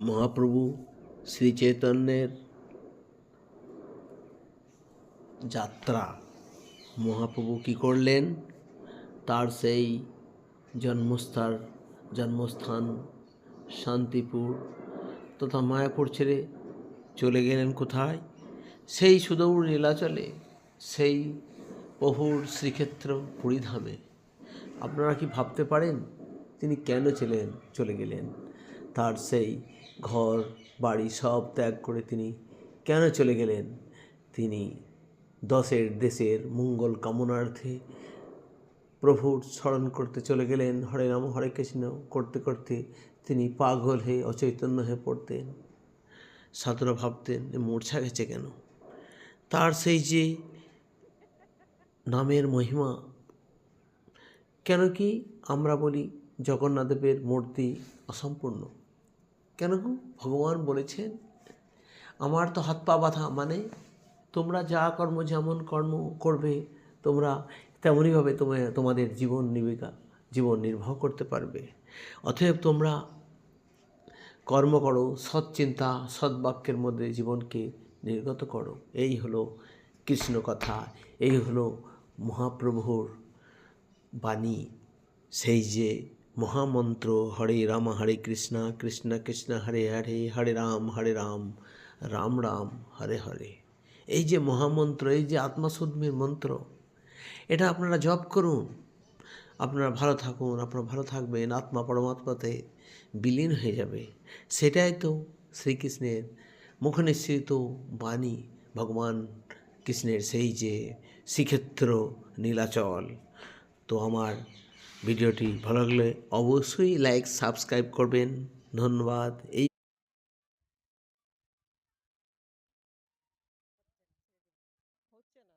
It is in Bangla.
মহাপ্রভু শ্রী চৈতন্যের যাত্রা। মহাপ্রভু কী করলেন? তার সেই জন্মস্থান শান্তিপুর তথা মায়াপুর ছেড়ে চলে গেলেন কোথায়? সেই সুদূর নীলাচলে, সেই প্রভুর শ্রীক্ষেত্র পুরীধামে। আপনারা কি ভাবতে পারেন তিনি কেন চলে গেলেন? তার সেই ঘর বাড়ি সব ত্যাগ করে তিনি কেন চলে গেলেন? তিনি দেশের মঙ্গল কামনার্থে প্রভুর স্মরণ করতে চলে গেলেন। হরে রাম হরে কৃষ্ণ করতে করতে তিনি পাগল হয়ে অচৈতন্য হয়ে পড়তেন। সাধুরা ভাবতেন মূর্ছা গেছে কেন? তার সেই যে নামের মহিমা, কেন কি আমরা বলি জগন্নাথদেবের মূর্তি অসম্পূর্ণ? কেন গো? ভগবান বলেছেন আমার তো হাত পা বাঁধা, মানে তোমরা যা কর্ম যেমন কর্ম করবে তোমরা তেমনইভাবে তোমাদের জীবন নির্বাহ করতে পারবে। অতএব তোমরা কর্ম করো, সৎ চিন্তা সদ্বাক্যের মধ্যে জীবনকে নির্গত করো। এই হলো কৃষ্ণ কথা, এই হলো মহাপ্রভুর বাণী। সেই যে মহামন্ত্র হরে রাম হরে কৃষ্ণ কৃষ্ণ কৃষ্ণ হরে হরে হরে রাম রাম রাম হরে হরে, এই যে মহামন্ত্র, এই যে আত্মশুদ্ধির মন্ত্র, এটা আপনারা জপ করুন। আপনারা ভালো থাকুন, আপনারা ভালো থাকবেন, আত্মা পরমাত্মাতে বিলীন হয়ে যাবে। সেটাই তো শ্রীকৃষ্ণের মুখনিঃসৃত বাণী, ভগবান কৃষ্ণের সেই যে শ্রীক্ষেত্র নীলাচল। তো আমার ভিডিওটি ভালো লাগলে অবশ্যই লাইক সাবস্ক্রাইব করবেন। ধন্যবাদ। এই হচ্ছে না।